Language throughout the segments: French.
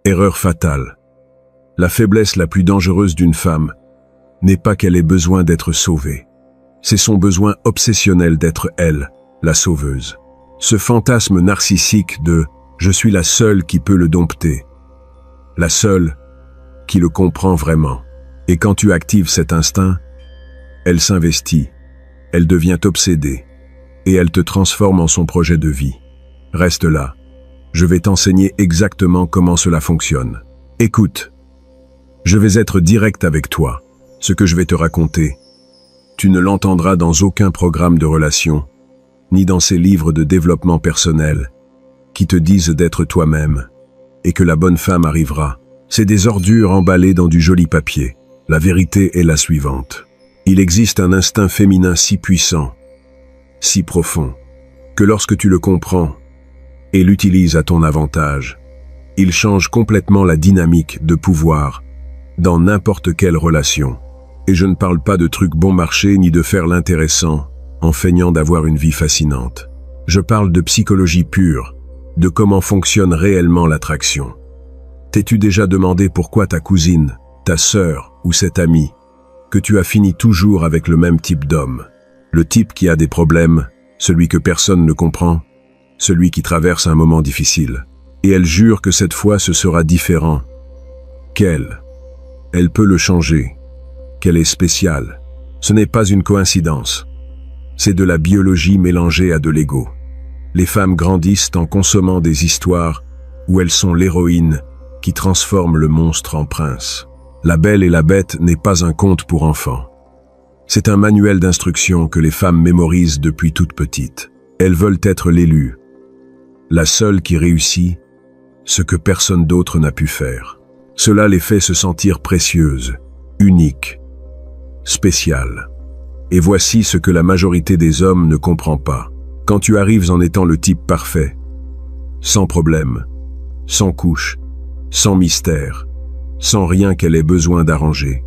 Erreur fatale. La faiblesse la plus dangereuse d'une femme n'est pas qu'elle ait besoin d'être sauvée. C'est son besoin obsessionnel d'être elle, la sauveuse. Ce fantasme narcissique de « je suis la seule qui peut le dompter », la seule qui le comprend vraiment. Et quand tu actives cet instinct, elle s'investit, elle devient obsédée, et elle te transforme en son projet de vie. Reste là, je vais t'enseigner exactement comment cela fonctionne. Écoute, je vais être direct avec toi. Ce que je vais te raconter, tu ne l'entendras dans aucun programme de relation, ni dans ces livres de développement personnel, qui te disent d'être toi-même, et que la bonne femme arrivera. C'est des ordures emballées dans du joli papier. La vérité est la suivante. Il existe un instinct féminin si puissant, si profond, que lorsque tu le comprends et l'utilises à ton avantage, il change complètement la dynamique de pouvoir dans n'importe quelle relation. Et je ne parle pas de trucs bon marché ni de faire l'intéressant en feignant d'avoir une vie fascinante. Je parle de psychologie pure, de comment fonctionne réellement l'attraction. T'es-tu déjà demandé pourquoi ta cousine, ta sœur ou cet ami, que tu as fini toujours avec le même type d'homme? Le type qui a des problèmes, celui que personne ne comprend, celui qui traverse un moment difficile. Et elle jure que cette fois ce sera différent. Elle peut le changer, qu'elle est spéciale. Ce n'est pas une coïncidence. C'est de la biologie mélangée à de l'ego. Les femmes grandissent en consommant des histoires où elles sont l'héroïne qui transforme le monstre en prince. La Belle et la Bête n'est pas un conte pour enfants. C'est un manuel d'instruction que les femmes mémorisent depuis toute petite. Elles veulent être l'élue, la seule qui réussit ce que personne d'autre n'a pu faire. Cela les fait se sentir précieuses, uniques, spéciales. Et voici ce que la majorité des hommes ne comprend pas. Quand tu arrives en étant le type parfait, sans problème, sans couche, sans mystère, sans rien qu'elle ait besoin d'arranger,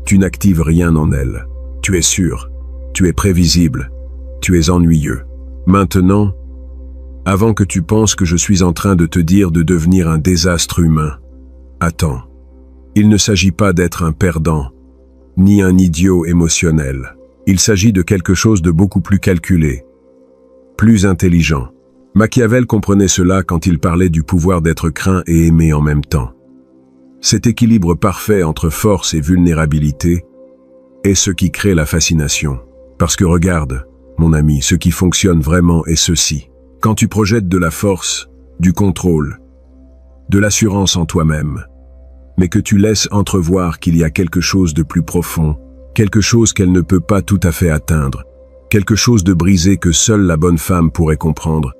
tu n'actives rien en elle. Tu es sûr, tu es prévisible, tu es ennuyeux. Maintenant, avant que tu penses que je suis en train de te dire de devenir un désastre humain, attends. Il ne s'agit pas d'être un perdant, ni un idiot émotionnel. Il s'agit de quelque chose de beaucoup plus calculé, plus intelligent. Machiavel comprenait cela quand il parlait du pouvoir d'être craint et aimé en même temps. Cet équilibre parfait entre force et vulnérabilité est ce qui crée la fascination. Parce que regarde, mon ami, ce qui fonctionne vraiment est ceci. Quand tu projettes de la force, du contrôle, de l'assurance en toi-même, mais que tu laisses entrevoir qu'il y a quelque chose de plus profond, quelque chose qu'elle ne peut pas tout à fait atteindre, quelque chose de brisé que seule la bonne femme pourrait comprendre,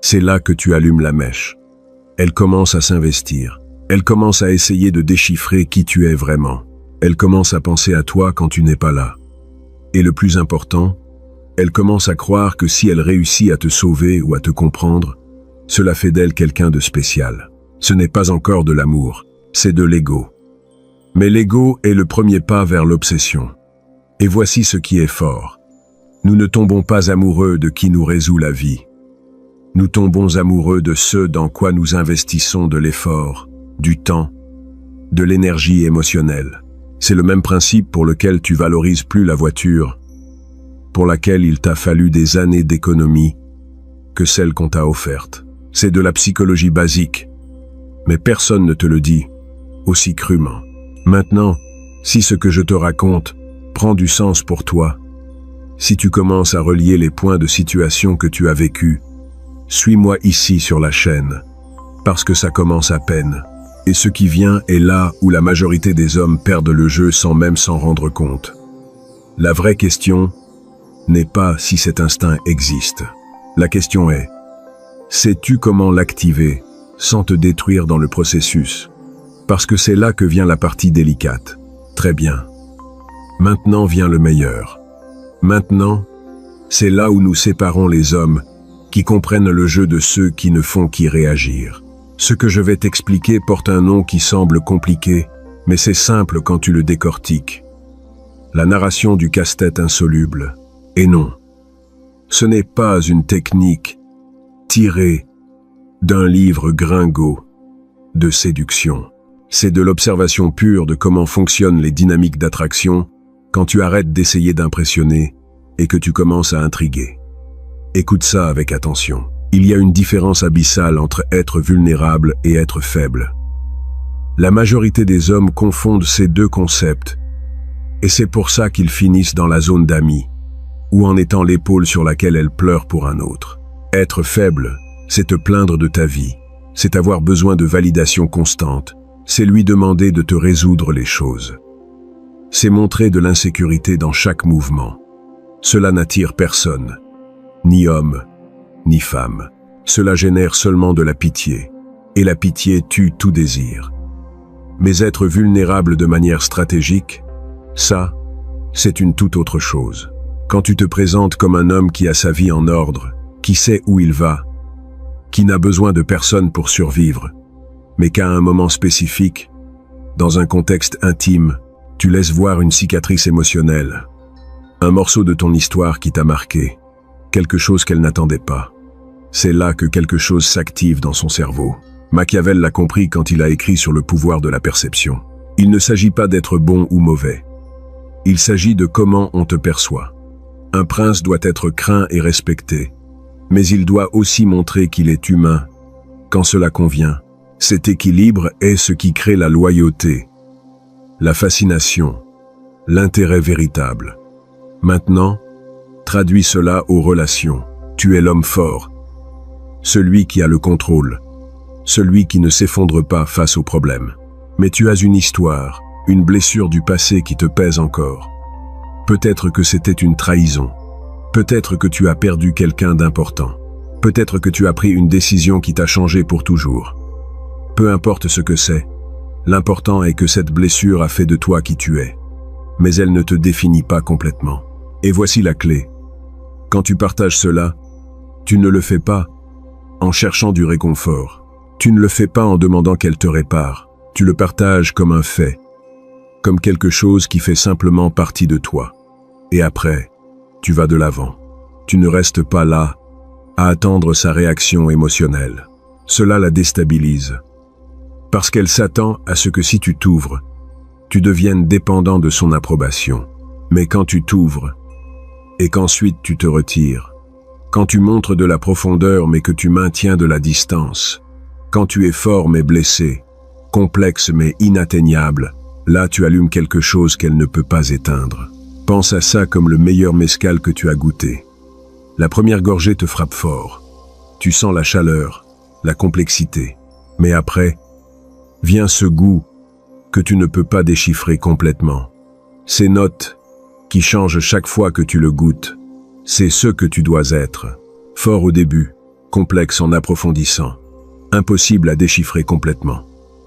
c'est là que tu allumes la mèche. Elle commence à s'investir. Elle commence à essayer de déchiffrer qui tu es vraiment. Elle commence à penser à toi quand tu n'es pas là. Et le plus important, elle commence à croire que si elle réussit à te sauver ou à te comprendre, cela fait d'elle quelqu'un de spécial. Ce n'est pas encore de l'amour, c'est de l'ego. Mais l'ego est le premier pas vers l'obsession. Et voici ce qui est fort. Nous ne tombons pas amoureux de qui nous résout la vie. Nous tombons amoureux de ce dans quoi nous investissons de l'effort, du temps, de l'énergie émotionnelle. C'est le même principe pour lequel tu valorises plus la voiture, pour laquelle il t'a fallu des années d'économie, que celle qu'on t'a offerte. C'est de la psychologie basique, mais personne ne te le dit aussi crûment. Maintenant, si ce que je te raconte prend du sens pour toi, si tu commences à relier les points de situation que tu as vécus, suis-moi ici sur la chaîne, parce que ça commence à peine. Et ce qui vient est là où la majorité des hommes perdent le jeu sans même s'en rendre compte. La vraie question n'est pas si cet instinct existe. La question est, sais-tu comment l'activer sans te détruire dans le processus? Parce que c'est là que vient la partie délicate. Très bien. Maintenant vient le meilleur. Maintenant, c'est là où nous séparons les hommes qui comprennent le jeu de ceux qui ne font qu'y réagir. Ce que je vais t'expliquer porte un nom qui semble compliqué, mais c'est simple quand tu le décortiques. La narration du casse-tête insoluble. Et non, ce n'est pas une technique tirée d'un livre gringo. de séduction. C'est de l'observation pure de comment fonctionnent les dynamiques d'attraction quand tu arrêtes d'essayer d'impressionner et que tu commences à intriguer. Écoute ça avec attention. Il y a une différence abyssale entre être vulnérable et être faible. La majorité des hommes confondent ces deux concepts, et c'est pour ça qu'ils finissent dans la zone d'amis, ou en étant l'épaule sur laquelle elles pleurent pour un autre. Être faible, c'est te plaindre de ta vie, c'est avoir besoin de validation constante, c'est lui demander de te résoudre les choses. C'est montrer de l'insécurité dans chaque mouvement. Cela n'attire personne, ni homme, ni femme. Cela génère seulement de la pitié, et la pitié tue tout désir. Mais être vulnérable de manière stratégique, ça, c'est une toute autre chose. Quand tu te présentes comme un homme qui a sa vie en ordre, qui sait où il va, qui n'a besoin de personne pour survivre, mais qu'à un moment spécifique, dans un contexte intime, tu laisses voir une cicatrice émotionnelle, un morceau de ton histoire qui t'a marqué, quelque chose qu'elle n'attendait pas. C'est là que quelque chose s'active dans son cerveau. Machiavel l'a compris quand il a écrit sur le pouvoir de la perception. Il ne s'agit pas d'être bon ou mauvais. Il s'agit de comment on te perçoit. Un prince doit être craint et respecté, mais il doit aussi montrer qu'il est humain, quand cela convient. Cet équilibre est ce qui crée la loyauté, la fascination, l'intérêt véritable. Maintenant, traduis cela aux relations. Tu es l'homme fort, celui qui a le contrôle, celui qui ne s'effondre pas face aux problèmes. Mais tu as une histoire, une blessure du passé qui te pèse encore. Peut-être que c'était une trahison. Peut-être que tu as perdu quelqu'un d'important. Peut-être que tu as pris une décision qui t'a changé pour toujours. Peu importe ce que c'est, l'important est que cette blessure a fait de toi qui tu es. Mais elle ne te définit pas complètement. Et voici la clé. Quand tu partages cela, tu ne le fais pas en cherchant du réconfort. Tu ne le fais pas en demandant qu'elle te répare. Tu le partages comme un fait, comme quelque chose qui fait simplement partie de toi. Et après, tu vas de l'avant. Tu ne restes pas là, à attendre sa réaction émotionnelle. Cela la déstabilise. Parce qu'elle s'attend à ce que si tu t'ouvres, tu deviennes dépendant de son approbation. Mais quand tu t'ouvres, et qu'ensuite tu te retires, quand tu montres de la profondeur mais que tu maintiens de la distance, quand tu es fort mais blessé, complexe mais inatteignable, là tu allumes quelque chose qu'elle ne peut pas éteindre. Pense à ça comme le meilleur mezcal que tu as goûté. La première gorgée te frappe fort. Tu sens la chaleur, la complexité. Mais après, vient ce goût que tu ne peux pas déchiffrer complètement. Ces notes qui changent chaque fois que tu le goûtes, c'est ce que tu dois être. Fort au début, complexe en approfondissant, impossible à déchiffrer complètement.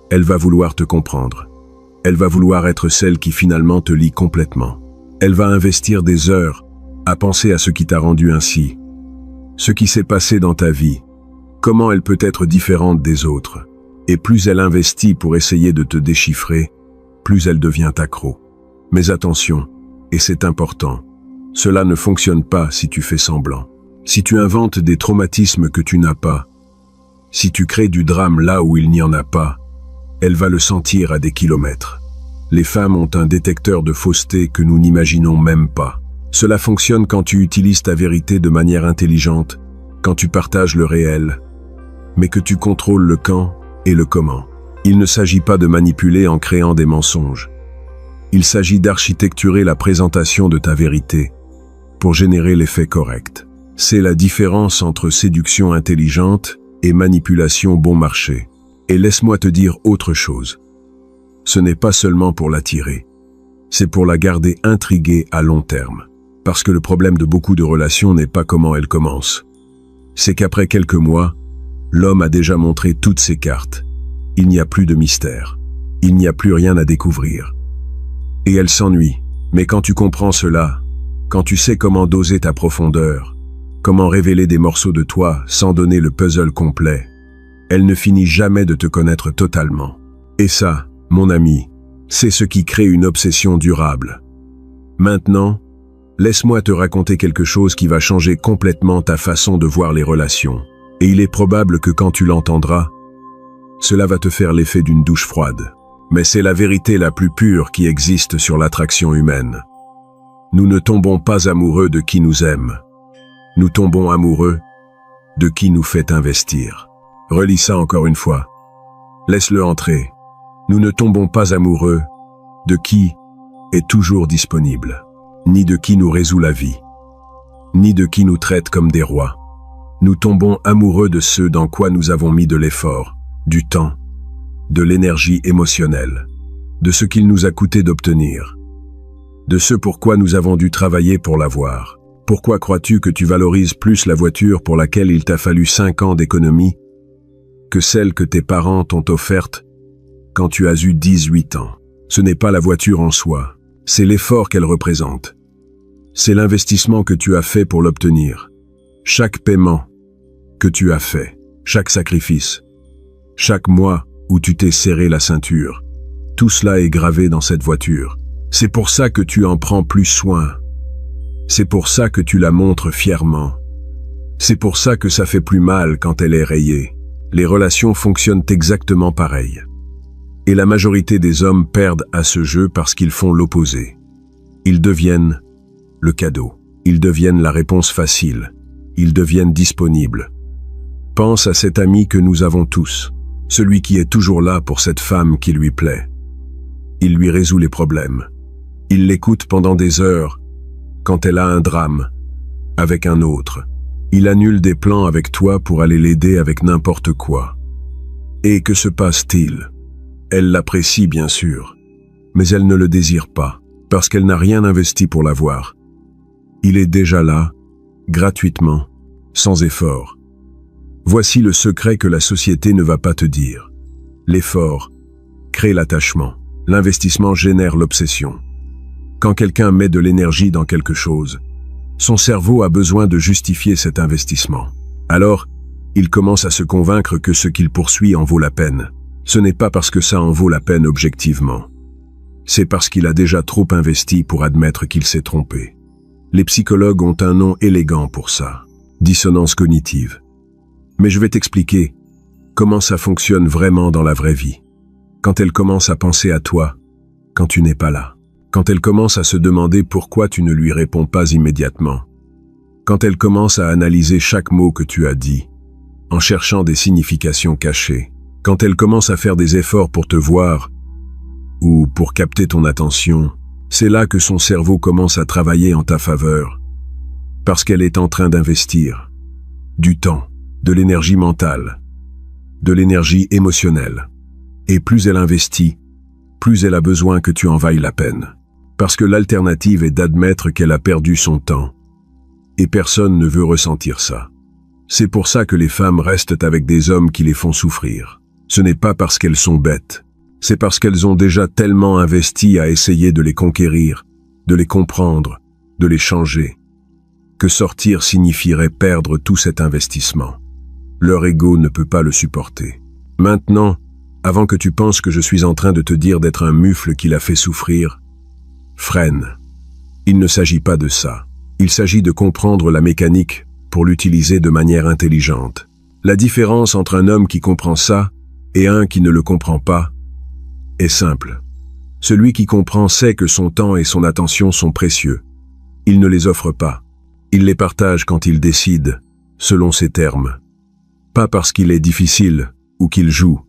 Elle va vouloir te comprendre. Elle va vouloir être celle qui finalement te lie complètement. Elle va investir des heures à penser à ce qui t'a rendu ainsi, ce qui s'est passé dans ta vie, comment elle peut être différente des autres. Et plus elle investit pour essayer de te déchiffrer, plus elle devient accro. Mais attention, et c'est important, cela ne fonctionne pas si tu fais semblant. Si tu inventes des traumatismes que tu n'as pas, si tu crées du drame là où il n'y en a pas, elle va le sentir à des kilomètres. Les femmes ont un détecteur de fausseté que nous n'imaginons même pas. Cela fonctionne quand tu utilises ta vérité de manière intelligente, quand tu partages le réel, mais que tu contrôles le quand et le comment. Il ne s'agit pas de manipuler en créant des mensonges. Il s'agit d'architecturer la présentation de ta vérité pour générer l'effet correct. C'est la différence entre séduction intelligente et manipulation bon marché. Et laisse-moi te dire autre chose. Ce n'est pas seulement pour l'attirer, c'est pour la garder intriguée à long terme. Parce que le problème de beaucoup de relations n'est pas comment elles commencent. C'est qu'après quelques mois, l'homme a déjà montré toutes ses cartes. Il n'y a plus de mystère. Il n'y a plus rien à découvrir. Et elle s'ennuie. Mais quand tu comprends cela, quand tu sais comment doser ta profondeur, comment révéler des morceaux de toi sans donner le puzzle complet, elle ne finit jamais de te connaître totalement. Et ça, mon ami, c'est ce qui crée une obsession durable. Maintenant, laisse-moi te raconter quelque chose qui va changer complètement ta façon de voir les relations. Et il est probable que quand tu l'entendras, Cela va te faire l'effet d'une douche froide. Mais c'est la vérité la plus pure qui existe sur l'attraction humaine. Nous ne tombons pas amoureux de qui nous aime. Nous tombons amoureux de qui nous fait investir. Relis ça encore une fois. Laisse-le entrer. Nous ne tombons pas amoureux de qui est toujours disponible, ni de qui nous résout la vie, ni de qui nous traite comme des rois. Nous tombons amoureux de ceux dans quoi nous avons mis de l'effort, du temps, de l'énergie émotionnelle, de ce qu'il nous a coûté d'obtenir, de ce pourquoi nous avons dû travailler pour l'avoir. Pourquoi crois-tu que tu valorises plus la voiture pour laquelle il t'a fallu 5 ans d'économie que celle que tes parents t'ont offerte quand tu as eu 18 ans? Ce n'est pas la voiture en soi, c'est l'effort qu'elle représente. C'est l'investissement que tu as fait pour l'obtenir. Chaque paiement que tu as fait, chaque sacrifice, chaque mois où tu t'es serré la ceinture, tout cela est gravé dans cette voiture. C'est pour ça que tu en prends plus soin. C'est pour ça que tu la montres fièrement. C'est pour ça que ça fait plus mal quand elle est rayée. Les relations fonctionnent exactement pareil. Et la majorité des hommes perdent à ce jeu parce qu'ils font l'opposé. Ils deviennent le cadeau. Ils deviennent la réponse facile. Ils deviennent disponibles. Pense à cet ami que nous avons tous, celui qui est toujours là pour cette femme qui lui plaît. Il lui résout les problèmes. Il l'écoute pendant des heures, quand elle a un drame, avec un autre. Il annule des plans avec toi pour aller l'aider avec n'importe quoi. Et que se passe-t-il? Elle l'apprécie bien sûr, mais elle ne le désire pas, parce qu'elle n'a rien investi pour l'avoir. Il est déjà là, gratuitement, sans effort. Voici le secret que la société ne va pas te dire. L'effort crée l'attachement. L'investissement génère l'obsession. Quand quelqu'un met de l'énergie dans quelque chose, son cerveau a besoin de justifier cet investissement. Alors, il commence à se convaincre que ce qu'il poursuit en vaut la peine. Ce n'est pas parce que ça en vaut la peine objectivement. C'est parce qu'il a déjà trop investi pour admettre qu'il s'est trompé. Les psychologues ont un nom élégant pour ça. Dissonance cognitive. Mais je vais t'expliquer comment ça fonctionne vraiment dans la vraie vie. Quand elle commence à penser à toi, quand tu n'es pas là. Quand elle commence à se demander pourquoi tu ne lui réponds pas immédiatement. Quand elle commence à analyser chaque mot que tu as dit, en cherchant des significations cachées. Quand elle commence à faire des efforts pour te voir, ou pour capter ton attention, c'est là que son cerveau commence à travailler en ta faveur. Parce qu'elle est en train d'investir du temps, de l'énergie mentale, de l'énergie émotionnelle. Et plus elle investit, plus elle a besoin que tu en vailles la peine. Parce que l'alternative est d'admettre qu'elle a perdu son temps. Et personne ne veut ressentir ça. C'est pour ça que les femmes restent avec des hommes qui les font souffrir. Ce n'est pas parce qu'elles sont bêtes. C'est parce qu'elles ont déjà tellement investi à essayer de les conquérir, de les comprendre, de les changer, que sortir signifierait perdre tout cet investissement. Leur ego ne peut pas le supporter. Maintenant, avant que tu penses que je suis en train de te dire d'être un mufle qui l'a fait souffrir, freine. Il ne s'agit pas de ça. Il s'agit de comprendre la mécanique pour l'utiliser de manière intelligente. La différence entre un homme qui comprend ça et un qui ne le comprend pas est simple. Celui qui comprend sait que son temps et son attention sont précieux. Il ne les offre pas. Il les partage quand il décide, selon ses termes. Pas parce qu'il est difficile ou qu'il joue,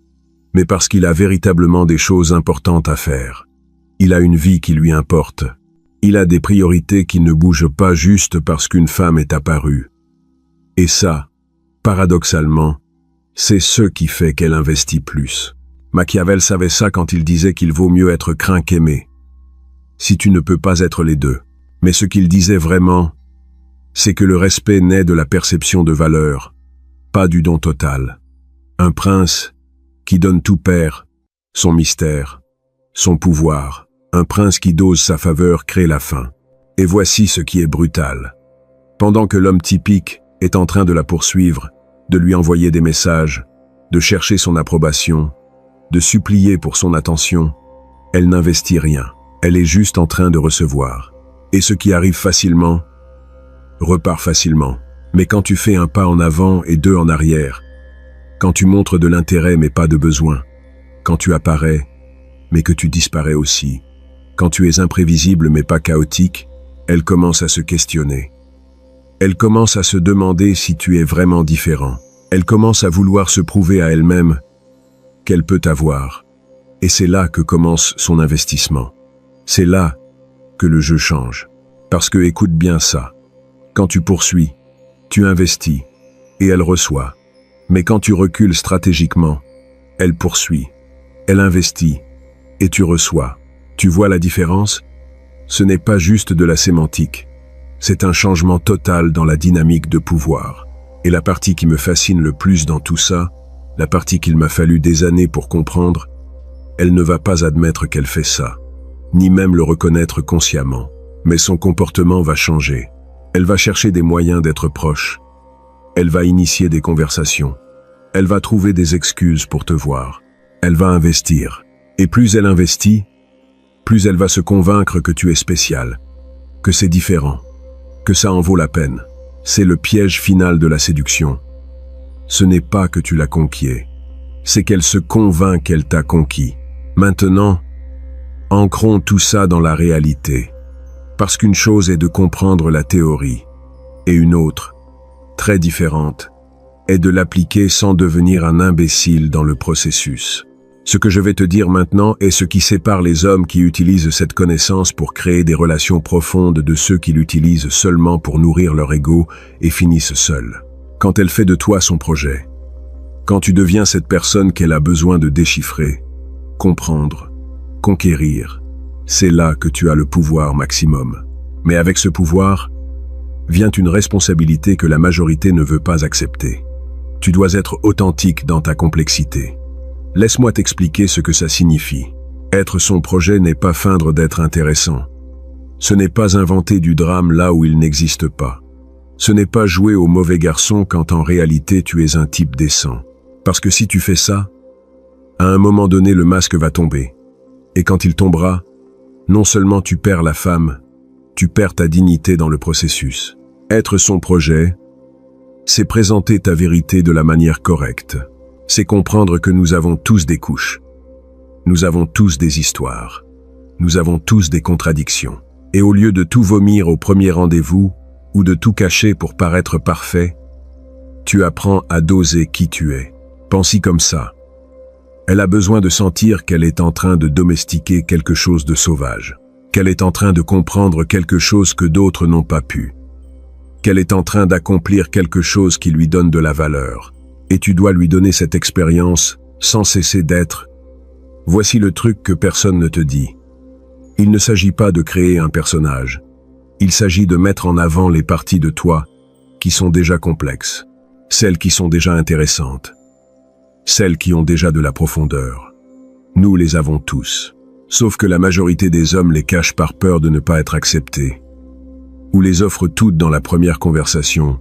mais parce qu'il a véritablement des choses importantes à faire. Il a une vie qui lui importe. Il a des priorités qui ne bougent pas juste parce qu'une femme est apparue. Et ça, paradoxalement, c'est ce qui fait qu'elle investit plus. Machiavel savait ça quand il disait qu'il vaut mieux être craint qu'aimé. Si tu ne peux pas être les deux. Mais ce qu'il disait vraiment, c'est que le respect naît de la perception de valeur, pas du don total. Un prince qui donne tout perd, son mystère, son pouvoir. Un prince qui dose sa faveur crée la faim. Et voici ce qui est brutal. Pendant que l'homme typique est en train de la poursuivre, de lui envoyer des messages, de chercher son approbation, de supplier pour son attention, elle n'investit rien. Elle est juste en train de recevoir. Et ce qui arrive facilement, repart facilement. Mais quand tu fais un pas en avant et deux en arrière, Quand tu montres de l'intérêt mais pas de besoin. Quand tu apparais, mais que tu disparais aussi. Quand tu es imprévisible mais pas chaotique, elle commence à se questionner. Elle commence à se demander si tu es vraiment différent. Elle commence à vouloir se prouver à elle-même qu'elle peut t'avoir. Et c'est là que commence son investissement. C'est là que le jeu change. Parce que écoute bien ça. Quand tu poursuis, tu investis, et elle reçoit. Mais quand tu recules stratégiquement, elle poursuit, elle investit, et tu reçois. Tu vois la différence? Ce n'est pas juste de la sémantique. C'est un changement total dans la dynamique de pouvoir. Et la partie qui me fascine le plus dans tout ça, la partie qu'il m'a fallu des années pour comprendre, elle ne va pas admettre qu'elle fait ça, ni même le reconnaître consciemment. Mais son comportement va changer. Elle va chercher des moyens d'être proche. Elle va initier des conversations. Elle va trouver des excuses pour te voir. Elle va investir. Et plus elle investit, plus elle va se convaincre que tu es spécial, que c'est différent, que ça en vaut la peine. C'est le piège final de la séduction. Ce n'est pas que tu l'as conquiert, c'est qu'elle se convainc qu'elle t'a conquis. Maintenant, ancrons tout ça dans la réalité. Parce qu'une chose est de comprendre la théorie, et une autre, très différente, est de l'appliquer sans devenir un imbécile dans le processus. Ce que je vais te dire maintenant est ce qui sépare les hommes qui utilisent cette connaissance pour créer des relations profondes de ceux qui l'utilisent seulement pour nourrir leur ego et finissent seuls. Quand elle fait de toi son projet, quand tu deviens cette personne qu'elle a besoin de déchiffrer, comprendre, conquérir, c'est là que tu as le pouvoir maximum. Mais avec ce pouvoir, vient une responsabilité que la majorité ne veut pas accepter. Tu dois être authentique dans ta complexité. Laisse-moi t'expliquer ce que ça signifie. Être son projet n'est pas feindre d'être intéressant. Ce n'est pas inventer du drame là où il n'existe pas. Ce n'est pas jouer au mauvais garçon quand en réalité tu es un type décent. Parce que si tu fais ça, à un moment donné le masque va tomber. Et quand il tombera, non seulement tu perds la femme, tu perds ta dignité dans le processus. Être son projet, c'est présenter ta vérité de la manière correcte. C'est comprendre que nous avons tous des couches. Nous avons tous des histoires. Nous avons tous des contradictions. Et au lieu de tout vomir au premier rendez-vous, ou de tout cacher pour paraître parfait, tu apprends à doser qui tu es. Pense-y comme ça. Elle a besoin de sentir qu'elle est en train de domestiquer quelque chose de sauvage, qu'elle est en train de comprendre quelque chose que d'autres n'ont pas pu, qu'elle est en train d'accomplir quelque chose qui lui donne de la valeur. Et tu dois lui donner cette expérience sans cesser d'être. Voici le truc que personne ne te dit. Il ne s'agit pas de créer un personnage. Il s'agit de mettre en avant les parties de toi qui sont déjà complexes, celles qui sont déjà intéressantes, celles qui ont déjà de la profondeur. Nous les avons tous. Sauf que la majorité des hommes les cachent par peur de ne pas être acceptés, ou les offrent toutes dans la première conversation,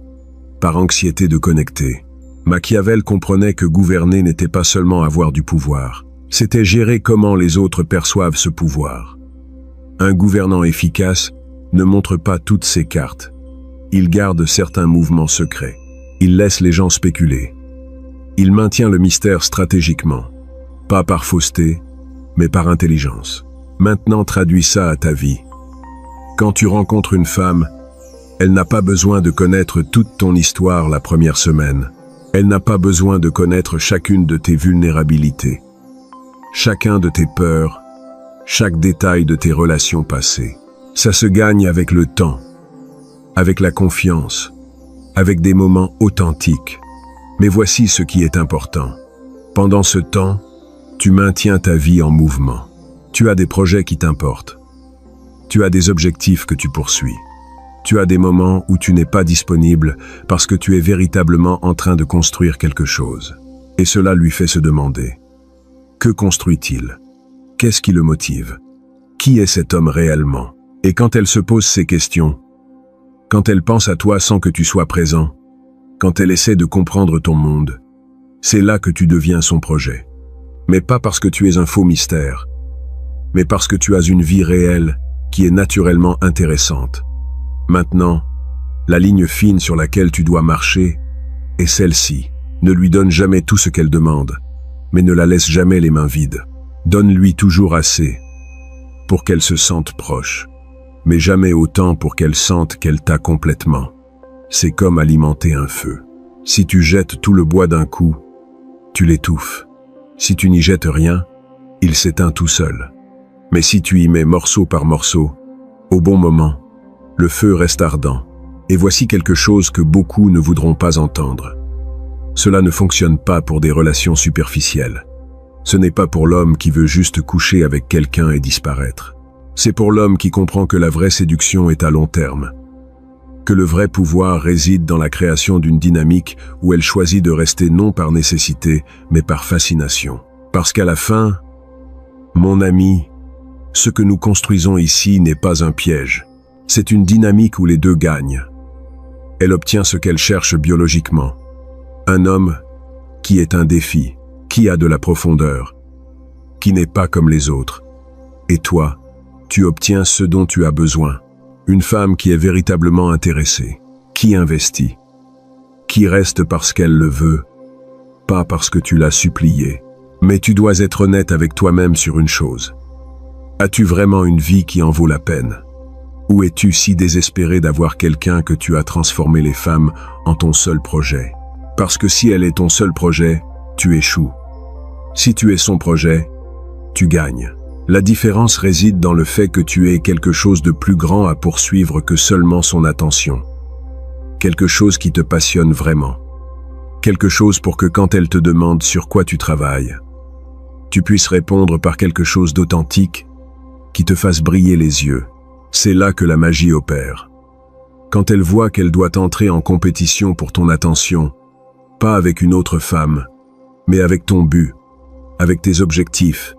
par anxiété de connecter. Machiavel comprenait que gouverner n'était pas seulement avoir du pouvoir, c'était gérer comment les autres perçoivent ce pouvoir. Un gouvernant efficace ne montre pas toutes ses cartes. Il garde certains mouvements secrets. Il laisse les gens spéculer. Il maintient le mystère stratégiquement, pas par fausseté, mais par intelligence. Maintenant, traduis ça à ta vie. Quand tu rencontres une femme, elle n'a pas besoin de connaître toute ton histoire la première semaine. Elle n'a pas besoin de connaître chacune de tes vulnérabilités, chacun de tes peurs, chaque détail de tes relations passées. Ça se gagne avec le temps, avec la confiance, avec des moments authentiques. Mais voici ce qui est important. Pendant ce temps, tu maintiens ta vie en mouvement. Tu as des projets qui t'importent. Tu as des objectifs que tu poursuis. Tu as des moments où tu n'es pas disponible parce que tu es véritablement en train de construire quelque chose. Et cela lui fait se demander, que construit-il? Qu'est-ce qui le motive? Qui est cet homme réellement? Et quand elle se pose ces questions, quand elle pense à toi sans que tu sois présent, quand elle essaie de comprendre ton monde, c'est là que tu deviens son projet. Mais pas parce que tu es un faux mystère, mais parce que tu as une vie réelle qui est naturellement intéressante. Maintenant, la ligne fine sur laquelle tu dois marcher est celle-ci. Ne lui donne jamais tout ce qu'elle demande, mais ne la laisse jamais les mains vides. Donne-lui toujours assez pour qu'elle se sente proche, mais jamais autant pour qu'elle sente qu'elle t'a complètement. C'est comme alimenter un feu. Si tu jettes tout le bois d'un coup, tu l'étouffes. Si tu n'y jettes rien, il s'éteint tout seul. Mais si tu y mets morceau par morceau, au bon moment, le feu reste ardent. Et voici quelque chose que beaucoup ne voudront pas entendre. Cela ne fonctionne pas pour des relations superficielles. Ce n'est pas pour l'homme qui veut juste coucher avec quelqu'un et disparaître. C'est pour l'homme qui comprend que la vraie séduction est à long terme. Que le vrai pouvoir réside dans la création d'une dynamique où elle choisit de rester non par nécessité, mais par fascination. Parce qu'à la fin, mon ami, ce que nous construisons ici n'est pas un piège. C'est une dynamique où les deux gagnent. Elle obtient ce qu'elle cherche biologiquement. Un homme qui est un défi, qui a de la profondeur, qui n'est pas comme les autres. Et toi, tu obtiens ce dont tu as besoin. Une femme qui est véritablement intéressée, qui investit, qui reste parce qu'elle le veut, pas parce que tu l'as supplié. Mais tu dois être honnête avec toi-même sur une chose. As-tu vraiment une vie qui en vaut la peine? Ou es-tu si désespéré d'avoir quelqu'un que tu as transformé les femmes en ton seul projet? Parce que si elle est ton seul projet, tu échoues. Si tu es son projet, tu gagnes. La différence réside dans le fait que tu aies quelque chose de plus grand à poursuivre que seulement son attention. Quelque chose qui te passionne vraiment. Quelque chose pour que quand elle te demande sur quoi tu travailles, tu puisses répondre par quelque chose d'authentique qui te fasse briller les yeux. C'est là que la magie opère. Quand elle voit qu'elle doit entrer en compétition pour ton attention, pas avec une autre femme, mais avec ton but, avec tes objectifs,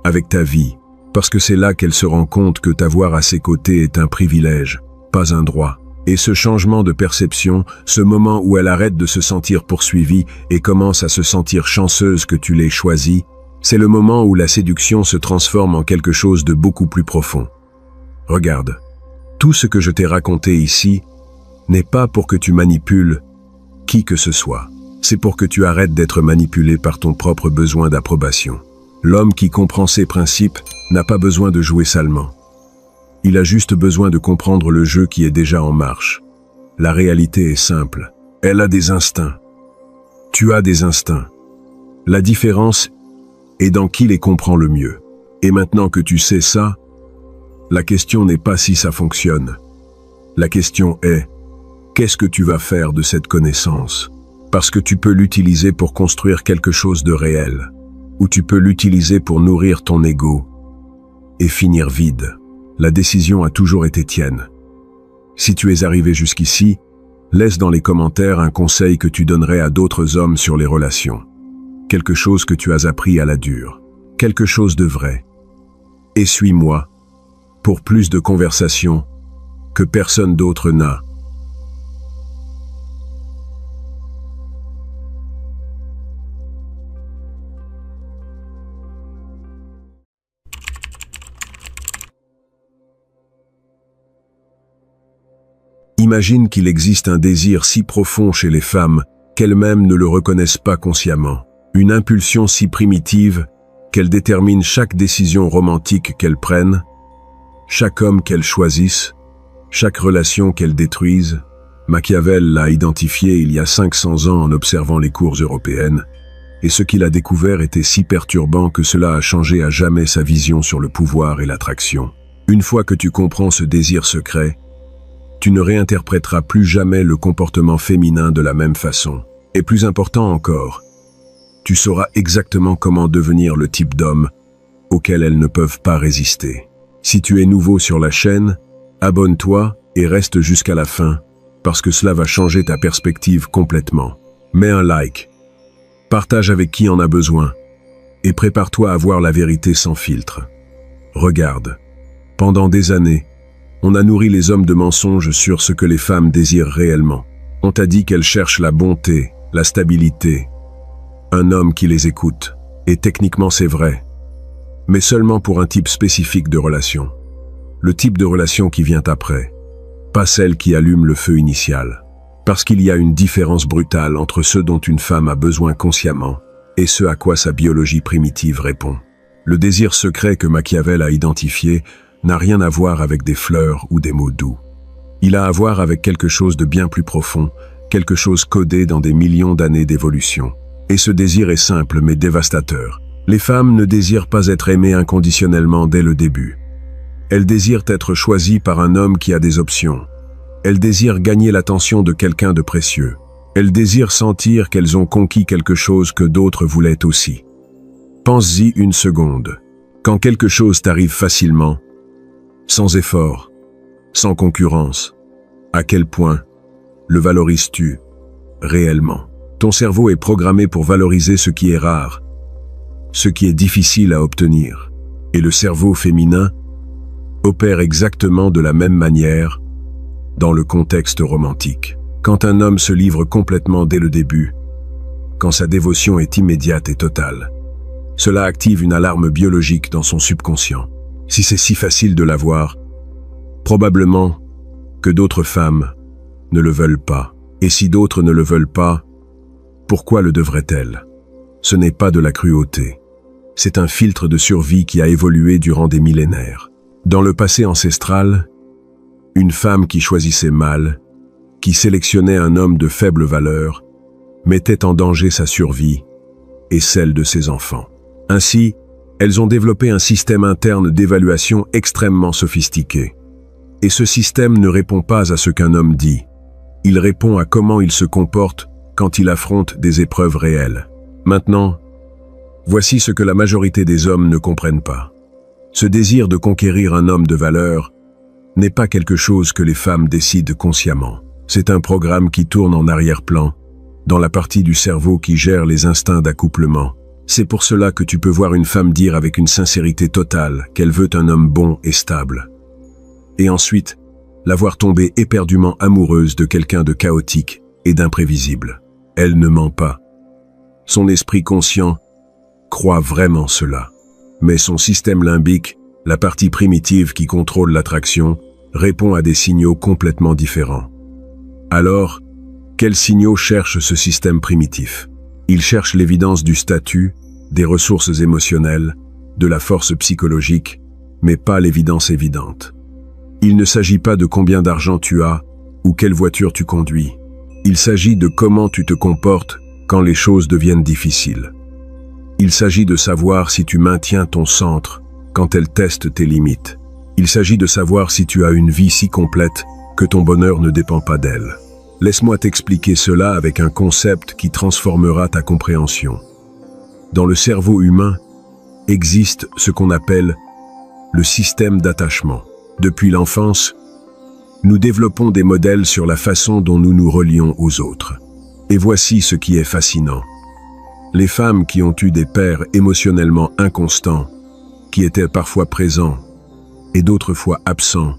avec ta vie, parce que c'est là qu'elle se rend compte que t'avoir à ses côtés est un privilège, pas un droit. Et ce changement de perception, ce moment où elle arrête de se sentir poursuivie et commence à se sentir chanceuse que tu l'aies choisie, c'est le moment où la séduction se transforme en quelque chose de beaucoup plus profond. Regarde, tout ce que je t'ai raconté ici n'est pas pour que tu manipules qui que ce soit. C'est pour que tu arrêtes d'être manipulé par ton propre besoin d'approbation. L'homme qui comprend ces principes n'a pas besoin de jouer salement. Il a juste besoin de comprendre le jeu qui est déjà en marche. La réalité est simple. Elle a des instincts. Tu as des instincts. La différence est dans qui les comprend le mieux. Et maintenant que tu sais ça, la question n'est pas si ça fonctionne. La question est, qu'est-ce que tu vas faire de cette connaissance? Parce que tu peux l'utiliser pour construire quelque chose de réel, ou tu peux l'utiliser pour nourrir ton ego et finir vide. La décision a toujours été tienne. Si tu es arrivé jusqu'ici, laisse dans les commentaires un conseil que tu donnerais à d'autres hommes sur les relations. Quelque chose que tu as appris à la dure. Quelque chose de vrai. Et suis-moi pour plus de conversations que personne d'autre n'a. Imagine qu'il existe un désir si profond chez les femmes qu'elles-mêmes ne le reconnaissent pas consciemment. Une impulsion si primitive qu'elle détermine chaque décision romantique qu'elles prennent, chaque homme qu'elles choisissent, chaque relation qu'elles détruisent. Machiavel l'a identifié il y a 500 ans en observant les cours européennes, et ce qu'il a découvert était si perturbant que cela a changé à jamais sa vision sur le pouvoir et l'attraction. Une fois que tu comprends ce désir secret, tu ne réinterpréteras plus jamais le comportement féminin de la même façon. Et plus important encore, tu sauras exactement comment devenir le type d'homme auquel elles ne peuvent pas résister. Si tu es nouveau sur la chaîne, abonne-toi et reste jusqu'à la fin, parce que cela va changer ta perspective complètement. Mets un like, partage avec qui en a besoin, et prépare-toi à voir la vérité sans filtre. Regarde, pendant des années, on a nourri les hommes de mensonges sur ce que les femmes désirent réellement. On t'a dit qu'elles cherchent la bonté, la stabilité, un homme qui les écoute. Et techniquement c'est vrai, mais seulement pour un type spécifique de relation. Le type de relation qui vient après, pas celle qui allume le feu initial. Parce qu'il y a une différence brutale entre ce dont une femme a besoin consciemment et ce à quoi sa biologie primitive répond. Le désir secret que Machiavel a identifié n'a rien à voir avec des fleurs ou des mots doux. Il a à voir avec quelque chose de bien plus profond, quelque chose codé dans des millions d'années d'évolution. Et ce désir est simple mais dévastateur. Les femmes ne désirent pas être aimées inconditionnellement dès le début. Elles désirent être choisies par un homme qui a des options. Elles désirent gagner l'attention de quelqu'un de précieux. Elles désirent sentir qu'elles ont conquis quelque chose que d'autres voulaient aussi. Pense-y une seconde. Quand quelque chose t'arrive facilement, sans effort, sans concurrence, à quel point le valorises-tu réellement? Ton cerveau est programmé pour valoriser ce qui est rare, ce qui est difficile à obtenir. Et le cerveau féminin opère exactement de la même manière dans le contexte romantique. Quand un homme se livre complètement dès le début, quand sa dévotion est immédiate et totale, cela active une alarme biologique dans son subconscient. Si c'est si facile de l'avoir, probablement que d'autres femmes ne le veulent pas. Et si d'autres ne le veulent pas, pourquoi le devraient-elles? Ce n'est pas de la cruauté. C'est un filtre de survie qui a évolué durant des millénaires. Dans le passé ancestral, une femme qui choisissait mal, qui sélectionnait un homme de faible valeur, mettait en danger sa survie et celle de ses enfants. Ainsi, elles ont développé un système interne d'évaluation extrêmement sophistiqué. Et ce système ne répond pas à ce qu'un homme dit. Il répond à comment il se comporte quand il affronte des épreuves réelles. Maintenant, voici ce que la majorité des hommes ne comprennent pas. Ce désir de conquérir un homme de valeur n'est pas quelque chose que les femmes décident consciemment. C'est un programme qui tourne en arrière-plan, dans la partie du cerveau qui gère les instincts d'accouplement. C'est pour cela que tu peux voir une femme dire avec une sincérité totale qu'elle veut un homme bon et stable. Et ensuite, la voir tomber éperdument amoureuse de quelqu'un de chaotique et d'imprévisible. Elle ne ment pas. Son esprit conscient croit vraiment cela. Mais son système limbique, la partie primitive qui contrôle l'attraction, répond à des signaux complètement différents. Alors, quels signaux cherche ce système primitif? Il cherche l'évidence du statut, des ressources émotionnelles, de la force psychologique, mais pas l'évidence évidente. Il ne s'agit pas de combien d'argent tu as ou quelle voiture tu conduis. Il s'agit de comment tu te comportes quand les choses deviennent difficiles. Il s'agit de savoir si tu maintiens ton centre quand elle teste tes limites. Il s'agit de savoir si tu as une vie si complète que ton bonheur ne dépend pas d'elle. Laisse-moi t'expliquer cela avec un concept qui transformera ta compréhension. Dans le cerveau humain existe ce qu'on appelle le système d'attachement. Depuis l'enfance, nous développons des modèles sur la façon dont nous nous relions aux autres. Et voici ce qui est fascinant. Les femmes qui ont eu des pères émotionnellement inconstants, qui étaient parfois présents et d'autres fois absents,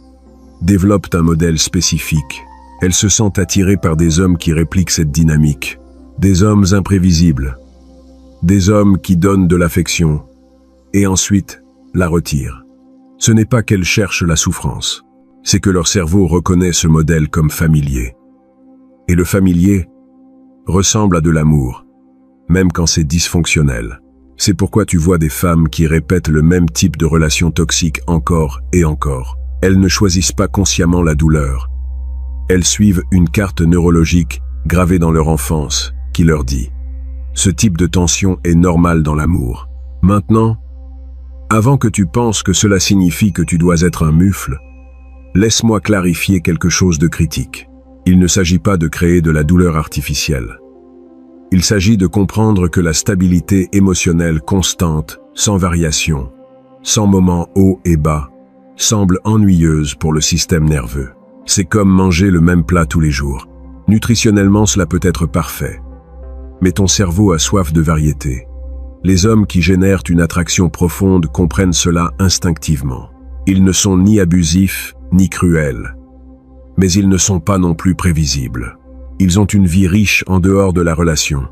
développent un modèle spécifique. Elles se sentent attirées par des hommes qui répliquent cette dynamique, des hommes imprévisibles, des hommes qui donnent de l'affection et ensuite la retirent. Ce n'est pas qu'elles cherchent la souffrance, c'est que leur cerveau reconnaît ce modèle comme familier. Et le familier ressemble à de l'amour, même quand c'est dysfonctionnel. C'est pourquoi tu vois des femmes qui répètent le même type de relation toxique encore et encore. Elles ne choisissent pas consciemment la douleur. Elles suivent une carte neurologique gravée dans leur enfance qui leur dit « Ce type de tension est normal dans l'amour. Maintenant, avant que tu penses que cela signifie que tu dois être un mufle, laisse-moi clarifier quelque chose de critique. Il ne s'agit pas de créer de la douleur artificielle. Il s'agit de comprendre que la stabilité émotionnelle constante, sans variation, sans moments hauts et bas, semble ennuyeuse pour le système nerveux. C'est comme manger le même plat tous les jours. Nutritionnellement, cela peut être parfait. Mais ton cerveau a soif de variété. Les hommes qui génèrent une attraction profonde comprennent cela instinctivement. Ils ne sont ni abusifs, ni cruels. Mais ils ne sont pas non plus prévisibles. Ils ont une vie riche en dehors de la relation.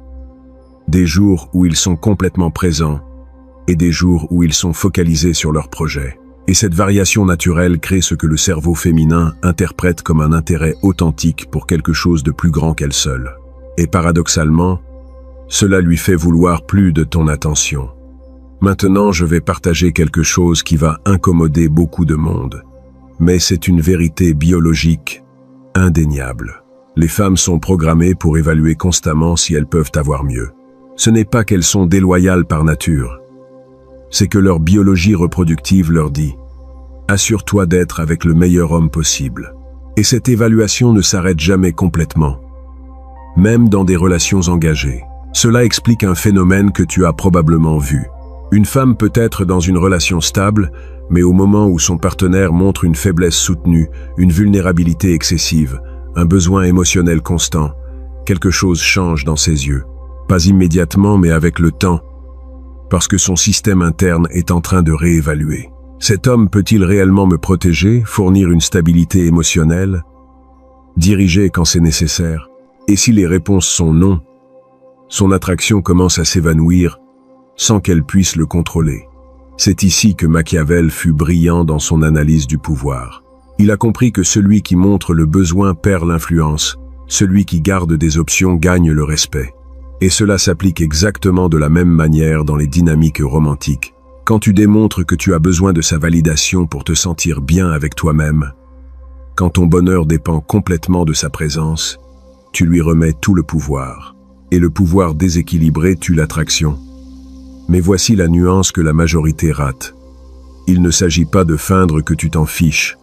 Des jours où ils sont complètement présents et des jours où ils sont focalisés sur leurs projets. Et cette variation naturelle crée ce que le cerveau féminin interprète comme un intérêt authentique pour quelque chose de plus grand qu'elle seule. Et paradoxalement, cela lui fait vouloir plus de ton attention. Maintenant, je vais partager quelque chose qui va incommoder beaucoup de monde. Mais c'est une vérité biologique indéniable. Les femmes sont programmées pour évaluer constamment si elles peuvent avoir mieux. Ce n'est pas qu'elles sont déloyales par nature. C'est que leur biologie reproductive leur dit « Assure-toi d'être avec le meilleur homme possible ». Et cette évaluation ne s'arrête jamais complètement, même dans des relations engagées. Cela explique un phénomène que tu as probablement vu. Une femme peut être dans une relation stable, mais au moment où son partenaire montre une faiblesse soutenue, une vulnérabilité excessive, un besoin émotionnel constant, quelque chose change dans ses yeux. Pas immédiatement, mais avec le temps, parce que son système interne est en train de réévaluer. Cet homme peut-il réellement me protéger, fournir une stabilité émotionnelle, diriger quand c'est nécessaire? Et si les réponses sont non, son attraction commence à s'évanouir sans qu'elle puisse le contrôler. C'est ici que Machiavel fut brillant dans son analyse du pouvoir. Il a compris que celui qui montre le besoin perd l'influence, celui qui garde des options gagne le respect. Et cela s'applique exactement de la même manière dans les dynamiques romantiques. Quand tu démontres que tu as besoin de sa validation pour te sentir bien avec toi-même, quand ton bonheur dépend complètement de sa présence, tu lui remets tout le pouvoir. Et le pouvoir déséquilibré tue l'attraction. Mais voici la nuance que la majorité rate. Il ne s'agit pas de feindre que tu t'en fiches.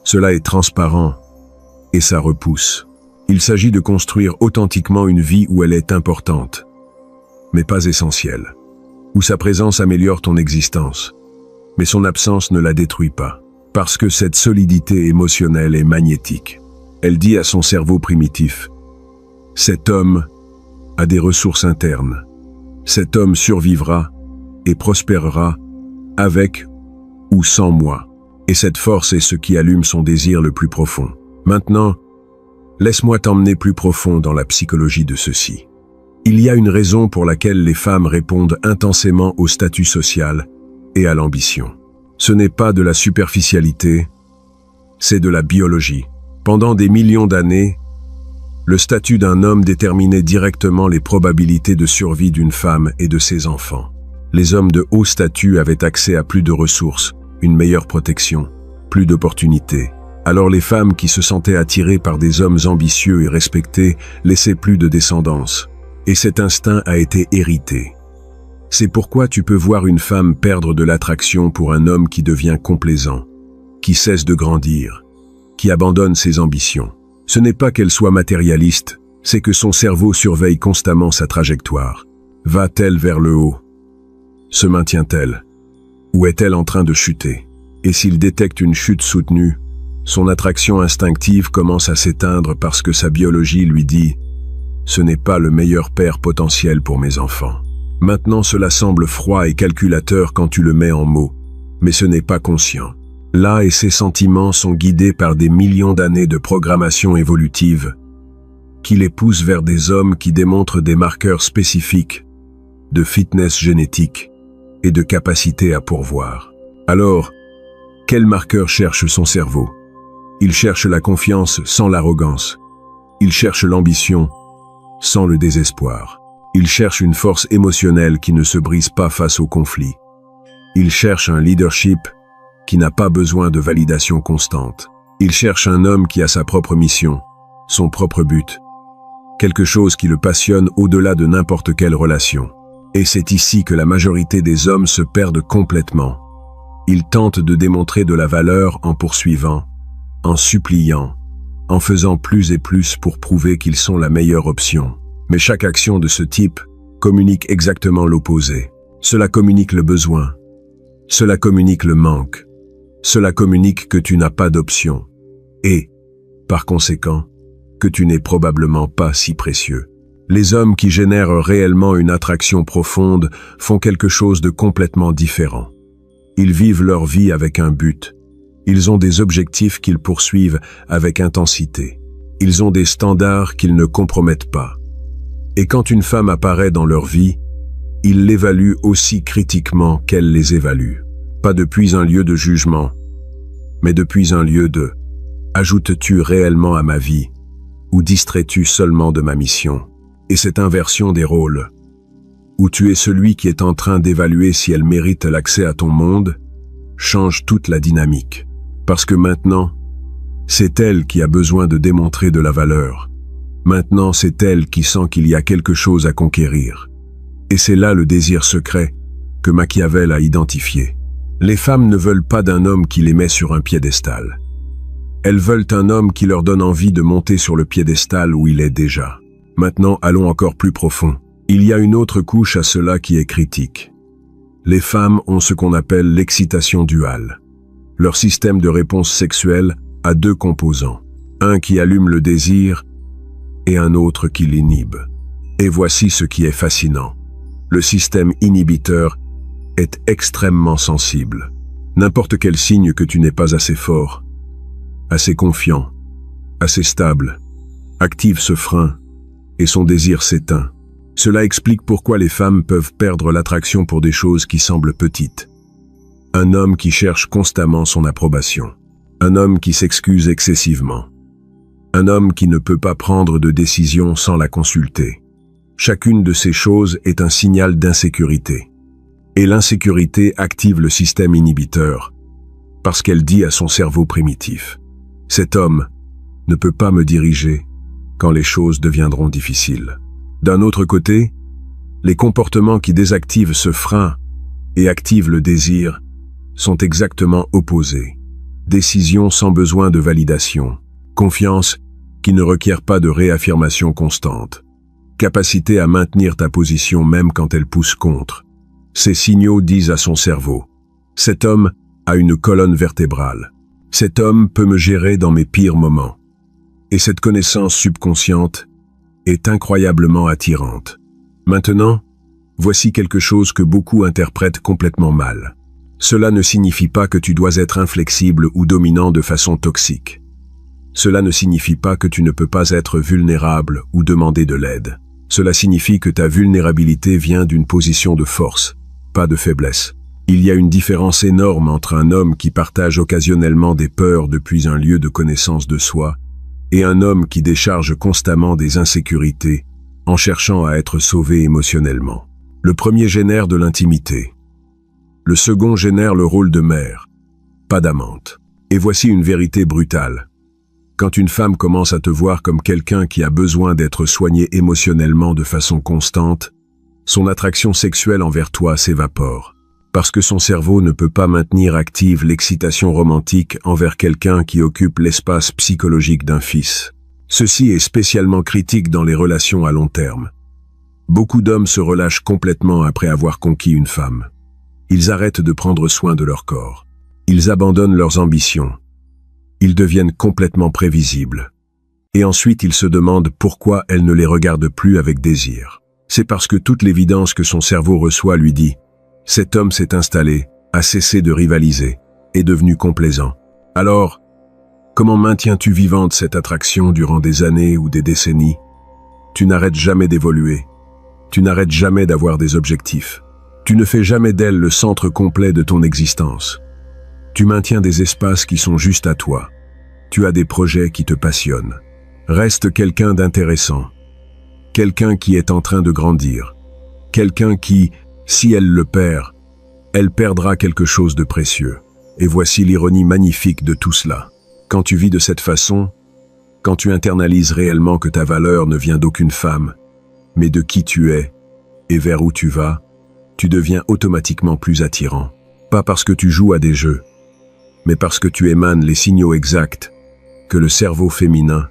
Cela est transparent et ça repousse. Il s'agit de construire authentiquement une vie où elle est importante, mais pas essentielle. Où sa présence améliore ton existence, mais son absence ne la détruit pas. Parce que cette solidité émotionnelle est magnétique. Elle dit à son cerveau primitif, « Cet homme a des ressources internes. Cet homme survivra et prospérera avec ou sans moi. » Et cette force est ce qui allume son désir le plus profond. Maintenant, laisse-moi t'emmener plus profond dans la psychologie de ceci. Il y a une raison pour laquelle les femmes répondent intensément au statut social et à l'ambition. Ce n'est pas de la superficialité, c'est de la biologie. Pendant des millions d'années, le statut d'un homme déterminait directement les probabilités de survie d'une femme et de ses enfants. Les hommes de haut statut avaient accès à plus de ressources, une meilleure protection, plus d'opportunités. Alors les femmes qui se sentaient attirées par des hommes ambitieux et respectés laissaient plus de descendance. Et cet instinct a été hérité. C'est pourquoi tu peux voir une femme perdre de l'attraction pour un homme qui devient complaisant, qui cesse de grandir, qui abandonne ses ambitions. Ce n'est pas qu'elle soit matérialiste, c'est que son cerveau surveille constamment sa trajectoire. Va-t-elle vers le haut? Se maintient-elle? Ou est-elle en train de chuter? Et s'il détecte une chute soutenue, son attraction instinctive commence à s'éteindre parce que sa biologie lui dit « Ce n'est pas le meilleur père potentiel pour mes enfants ». Maintenant cela semble froid et calculateur quand tu le mets en mots, mais ce n'est pas conscient. Là et ses sentiments sont guidés par des millions d'années de programmation évolutive qui les poussent vers des hommes qui démontrent des marqueurs spécifiques de fitness génétique et de capacité à pourvoir. Alors, quel marqueur cherche son cerveau? Il cherche la confiance sans l'arrogance. Il cherche l'ambition sans le désespoir. Il cherche une force émotionnelle qui ne se brise pas face au conflit. Il cherche un leadership qui n'a pas besoin de validation constante. Il cherche un homme qui a sa propre mission, son propre but, quelque chose qui le passionne au-delà de n'importe quelle relation. Et c'est ici que la majorité des hommes se perdent complètement. Ils tentent de démontrer de la valeur en poursuivant, en suppliant, en faisant plus et plus pour prouver qu'ils sont la meilleure option. Mais chaque action de ce type communique exactement l'opposé. Cela communique le besoin. Cela communique le manque. Cela communique que tu n'as pas d'option. Et, par conséquent, que tu n'es probablement pas si précieux. Les hommes qui génèrent réellement une attraction profonde font quelque chose de complètement différent. Ils vivent leur vie avec un but. Ils ont des objectifs qu'ils poursuivent avec intensité. Ils ont des standards qu'ils ne compromettent pas. Et quand une femme apparaît dans leur vie, ils l'évaluent aussi critiquement qu'elle les évalue. pas depuis un lieu de jugement, mais depuis un lieu de « ajoutes-tu réellement à ma vie ou distrais-tu seulement de ma mission ?» Et cette inversion des rôles, où tu es celui qui est en train d'évaluer si elle mérite l'accès à ton monde, change toute la dynamique. Parce que maintenant, c'est elle qui a besoin de démontrer de la valeur. Maintenant, c'est elle qui sent qu'il y a quelque chose à conquérir. Et c'est là le désir secret que Machiavel a identifié. Les femmes ne veulent pas d'un homme qui les met sur un piédestal. Elles veulent un homme qui leur donne envie de monter sur le piédestal où il est déjà. Maintenant, allons encore plus profond. Il y a une autre couche à cela qui est critique. Les femmes ont ce qu'on appelle l'excitation duale. Leur système de réponse sexuelle a deux composants. Un qui allume le désir et un autre qui l'inhibe. Et voici ce qui est fascinant. Le système inhibiteur est extrêmement sensible. N'importe quel signe que tu n'es pas assez fort, assez confiant, assez stable, active ce frein et son désir s'éteint. Cela explique pourquoi les femmes peuvent perdre l'attraction pour des choses qui semblent petites. Un homme qui cherche constamment son approbation. Un homme qui s'excuse excessivement. Un homme qui ne peut pas prendre de décision sans la consulter. Chacune de ces choses est un signal d'insécurité. Et l'insécurité active le système inhibiteur, parce qu'elle dit à son cerveau primitif « Cet homme ne peut pas me diriger quand les choses deviendront difficiles ». D'un autre côté, les comportements qui désactivent ce frein et activent le désir sont exactement opposés. Décision sans besoin de validation, confiance qui ne requiert pas de réaffirmation constante, capacité à maintenir ta position même quand elle pousse contre. Ces signaux disent à son cerveau « Cet homme a une colonne vertébrale. Cet homme peut me gérer dans mes pires moments. » Et cette connaissance subconsciente est incroyablement attirante. Maintenant, voici quelque chose que beaucoup interprètent complètement mal. Cela ne signifie pas que tu dois être inflexible ou dominant de façon toxique. Cela ne signifie pas que tu ne peux pas être vulnérable ou demander de l'aide. Cela signifie que ta vulnérabilité vient d'une position de force, pas de faiblesse. Il y a une différence énorme entre un homme qui partage occasionnellement des peurs depuis un lieu de connaissance de soi et un homme qui décharge constamment des insécurités en cherchant à être sauvé émotionnellement. Le premier génère de l'intimité. Le second génère le rôle de mère, pas d'amante. Et voici une vérité brutale. Quand une femme commence à te voir comme quelqu'un qui a besoin d'être soigné émotionnellement de façon constante, son attraction sexuelle envers toi s'évapore. Parce que son cerveau ne peut pas maintenir active l'excitation romantique envers quelqu'un qui occupe l'espace psychologique d'un fils. Ceci est spécialement critique dans les relations à long terme. Beaucoup d'hommes se relâchent complètement après avoir conquis une femme. Ils arrêtent de prendre soin de leur corps. Ils abandonnent leurs ambitions. Ils deviennent complètement prévisibles. Et ensuite ils se demandent pourquoi elle ne les regarde plus avec désir. C'est parce que toute l'évidence que son cerveau reçoit lui dit « Cet homme s'est installé, a cessé de rivaliser, est devenu complaisant. » Alors, comment maintiens-tu vivante cette attraction durant des années ou des décennies? Tu n'arrêtes jamais d'évoluer. Tu n'arrêtes jamais d'avoir des objectifs. Tu ne fais jamais d'elle le centre complet de ton existence. Tu maintiens des espaces qui sont juste à toi. Tu as des projets qui te passionnent. Reste quelqu'un d'intéressant. Quelqu'un qui est en train de grandir. Quelqu'un qui, si elle le perd, elle perdra quelque chose de précieux. Et voici l'ironie magnifique de tout cela. Quand tu vis de cette façon, quand tu internalises réellement que ta valeur ne vient d'aucune femme, mais de qui tu es et vers où tu vas, tu deviens automatiquement plus attirant. Pas parce que tu joues à des jeux, mais parce que tu émanes les signaux exacts que le cerveau féminin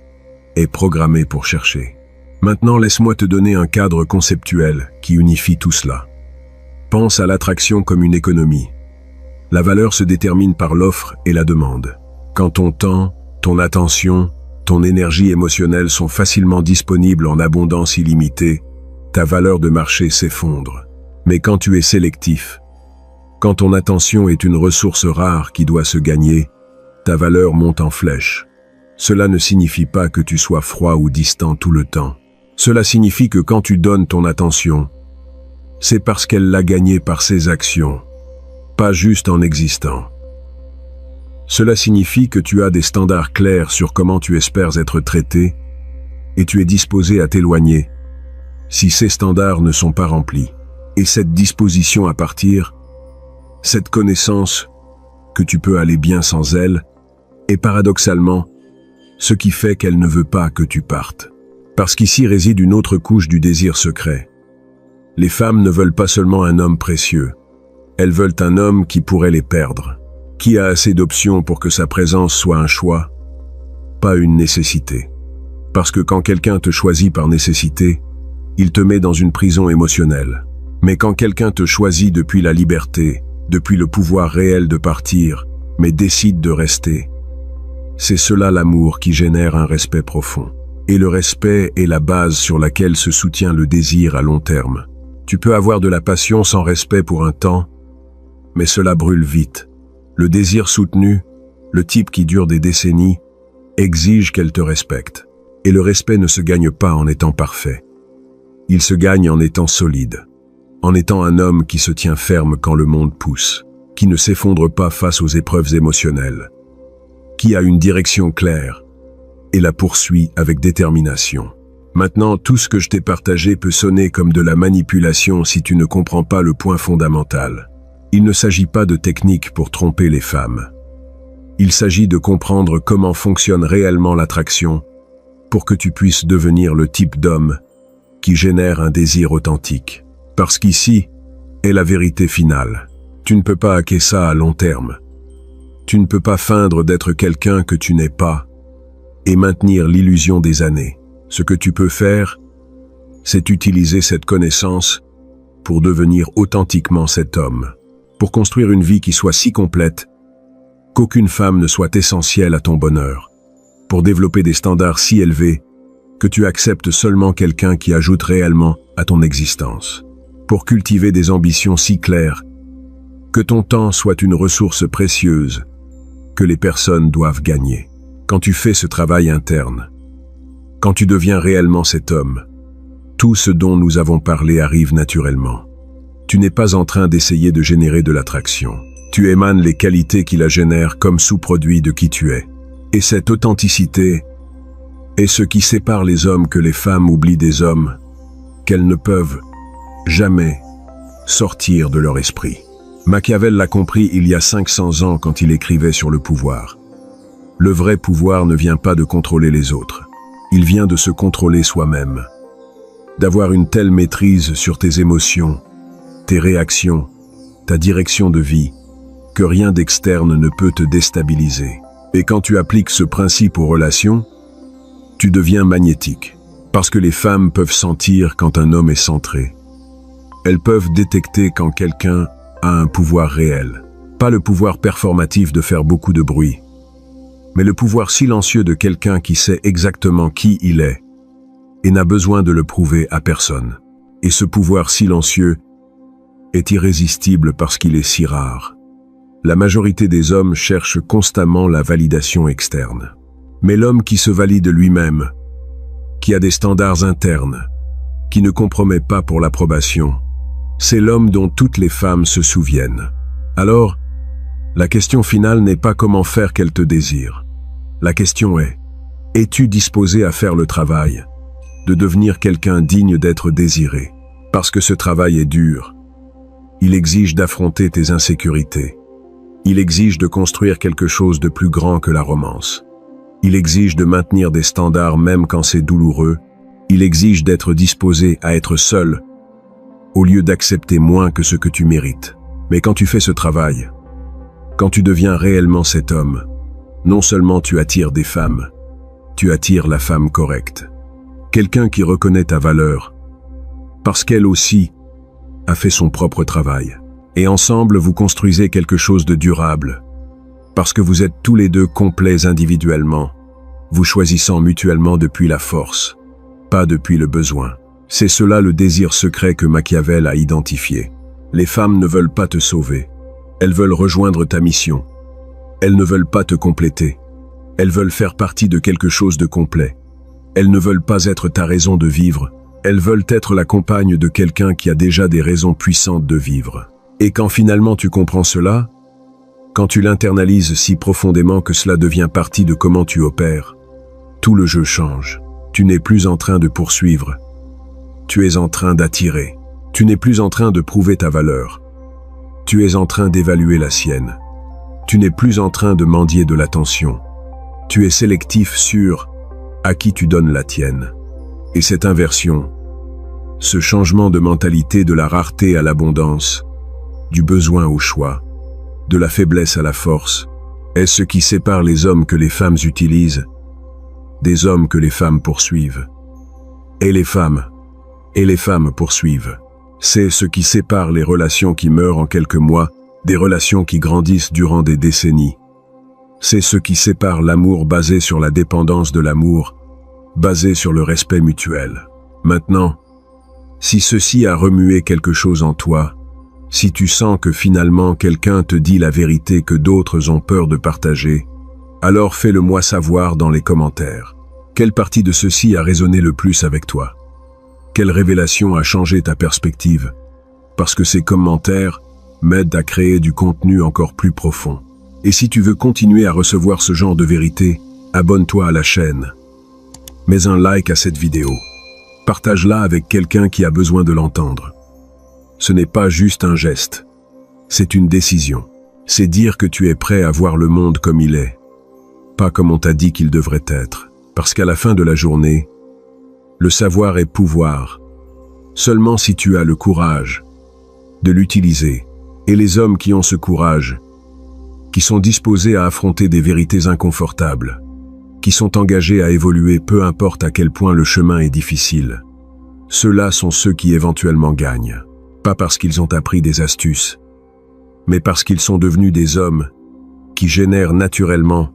est programmé pour chercher. Maintenant, laisse-moi te donner un cadre conceptuel qui unifie tout cela. Pense à l'attraction comme une économie. La valeur se détermine par l'offre et la demande. Quand ton temps, ton attention, ton énergie émotionnelle sont facilement disponibles en abondance illimitée, ta valeur de marché s'effondre. Mais quand tu es sélectif, quand ton attention est une ressource rare qui doit se gagner, ta valeur monte en flèche. Cela ne signifie pas que tu sois froid ou distant tout le temps. Cela signifie que quand tu donnes ton attention, c'est parce qu'elle l'a gagnée par ses actions, pas juste en existant. Cela signifie que tu as des standards clairs sur comment tu espères être traité et tu es disposé à t'éloigner si ces standards ne sont pas remplis. Et cette disposition à partir, cette connaissance que tu peux aller bien sans elle, est paradoxalement ce qui fait qu'elle ne veut pas que tu partes. Parce qu'ici réside une autre couche du désir secret. Les femmes ne veulent pas seulement un homme précieux, elles veulent un homme qui pourrait les perdre, qui a assez d'options pour que sa présence soit un choix, pas une nécessité. Parce que quand quelqu'un te choisit par nécessité, il te met dans une prison émotionnelle. Mais quand quelqu'un te choisit depuis la liberté, depuis le pouvoir réel de partir, mais décide de rester, c'est cela l'amour qui génère un respect profond. Et le respect est la base sur laquelle se soutient le désir à long terme. Tu peux avoir de la passion sans respect pour un temps, mais cela brûle vite. Le désir soutenu, le type qui dure des décennies, exige qu'elle te respecte. Et le respect ne se gagne pas en étant parfait. Il se gagne en étant solide. En étant un homme qui se tient ferme quand le monde pousse, qui ne s'effondre pas face aux épreuves émotionnelles, qui a une direction claire et la poursuit avec détermination. Maintenant, tout ce que je t'ai partagé peut sonner comme de la manipulation si tu ne comprends pas le point fondamental. Il ne s'agit pas de technique pour tromper les femmes. Il s'agit de comprendre comment fonctionne réellement l'attraction pour que tu puisses devenir le type d'homme qui génère un désir authentique. Parce qu'ici est la vérité finale. Tu ne peux pas hacker ça à long terme. Tu ne peux pas feindre d'être quelqu'un que tu n'es pas et maintenir l'illusion des années. Ce que tu peux faire, c'est utiliser cette connaissance pour devenir authentiquement cet homme, pour construire une vie qui soit si complète qu'aucune femme ne soit essentielle à ton bonheur, pour développer des standards si élevés que tu acceptes seulement quelqu'un qui ajoute réellement à ton existence, pour cultiver des ambitions si claires que ton temps soit une ressource précieuse que les personnes doivent gagner. Quand tu fais ce travail interne, quand tu deviens réellement cet homme, tout ce dont nous avons parlé arrive naturellement. Tu n'es pas en train d'essayer de générer de l'attraction. Tu émanes les qualités qui la génèrent comme sous-produit de qui tu es. Et cette authenticité est ce qui sépare les hommes que les femmes oublient des hommes qu'elles ne peuvent jamais sortir de leur esprit. Machiavel l'a compris il y a 500 ans quand il écrivait sur le pouvoir. Le vrai pouvoir ne vient pas de contrôler les autres. Il vient de se contrôler soi-même. D'avoir une telle maîtrise sur tes émotions, tes réactions, ta direction de vie, que rien d'externe ne peut te déstabiliser. Et quand tu appliques ce principe aux relations, tu deviens magnétique. Parce que les femmes peuvent sentir quand un homme est centré. Elles peuvent détecter quand quelqu'un a un pouvoir réel. Pas le pouvoir performatif de faire beaucoup de bruit, mais le pouvoir silencieux de quelqu'un qui sait exactement qui il est et n'a besoin de le prouver à personne. Et ce pouvoir silencieux est irrésistible parce qu'il est si rare. La majorité des hommes cherchent constamment la validation externe. Mais l'homme qui se valide lui-même, qui a des standards internes, qui ne compromet pas pour l'approbation, c'est l'homme dont toutes les femmes se souviennent. Alors, la question finale n'est pas comment faire qu'elle te désire. La question est, es-tu disposé à faire le travail, de devenir quelqu'un digne d'être désiré? Parce que ce travail est dur. Il exige d'affronter tes insécurités. Il exige de construire quelque chose de plus grand que la romance. Il exige de maintenir des standards même quand c'est douloureux. Il exige d'être disposé à être seul, au lieu d'accepter moins que ce que tu mérites. Mais quand tu fais ce travail, quand tu deviens réellement cet homme, non seulement tu attires des femmes, tu attires la femme correcte. Quelqu'un qui reconnaît ta valeur, parce qu'elle aussi a fait son propre travail. Et ensemble, vous construisez quelque chose de durable, parce que vous êtes tous les deux complets individuellement, vous choisissant mutuellement depuis la force, pas depuis le besoin. C'est cela le désir secret que Machiavel a identifié. Les femmes ne veulent pas te sauver. Elles veulent rejoindre ta mission. Elles ne veulent pas te compléter. Elles veulent faire partie de quelque chose de complet. Elles ne veulent pas être ta raison de vivre. Elles veulent être la compagne de quelqu'un qui a déjà des raisons puissantes de vivre. Et quand finalement tu comprends cela, quand tu l'internalises si profondément que cela devient partie de comment tu opères, tout le jeu change. Tu n'es plus en train de poursuivre. Tu es en train d'attirer. Tu n'es plus en train de prouver ta valeur. Tu es en train d'évaluer la sienne. Tu n'es plus en train de mendier de l'attention. Tu es sélectif sur à qui tu donnes la tienne. Et cette inversion, ce changement de mentalité de la rareté à l'abondance, du besoin au choix, de la faiblesse à la force, est ce qui sépare les hommes que les femmes utilisent des hommes que les femmes poursuivent. Et les femmes poursuivent. C'est ce qui sépare les relations qui meurent en quelques mois des relations qui grandissent durant des décennies. C'est ce qui sépare l'amour basé sur la dépendance de l'amour, basé sur le respect mutuel. Maintenant, si ceci a remué quelque chose en toi, si tu sens que finalement quelqu'un te dit la vérité que d'autres ont peur de partager, alors fais-le moi savoir dans les commentaires. Quelle partie de ceci a résonné le plus avec toi? Quelle révélation a changé ta perspective? Parce que ces commentaires m'aident à créer du contenu encore plus profond. Et si tu veux continuer à recevoir ce genre de vérité, abonne-toi à la chaîne. Mets un like à cette vidéo. Partage-la avec quelqu'un qui a besoin de l'entendre. Ce n'est pas juste un geste. C'est une décision. C'est dire que tu es prêt à voir le monde comme il est, pas comme on t'a dit qu'il devrait être. Parce qu'à la fin de la journée, le savoir est pouvoir. Seulement si tu as le courage de l'utiliser. Et les hommes qui ont ce courage, qui sont disposés à affronter des vérités inconfortables, qui sont engagés à évoluer peu importe à quel point le chemin est difficile, ceux-là sont ceux qui éventuellement gagnent. Pas parce qu'ils ont appris des astuces, mais parce qu'ils sont devenus des hommes qui génèrent naturellement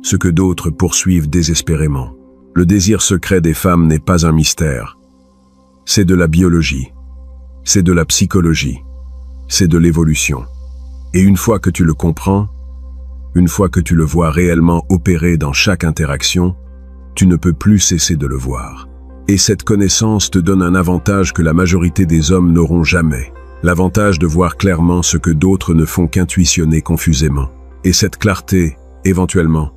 ce que d'autres poursuivent désespérément. Le désir secret des femmes n'est pas un mystère. C'est de la biologie, c'est de la psychologie, c'est de l'évolution. Et une fois que tu le comprends, une fois que tu le vois réellement opérer dans chaque interaction, tu ne peux plus cesser de le voir. Et cette connaissance te donne un avantage que la majorité des hommes n'auront jamais. L'avantage de voir clairement ce que d'autres ne font qu'intuitionner confusément. Et cette clarté, éventuellement,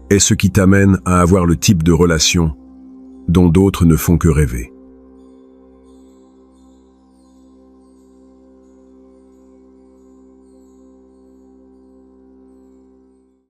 est ce qui t'amène à avoir le type de relation dont d'autres ne font que rêver.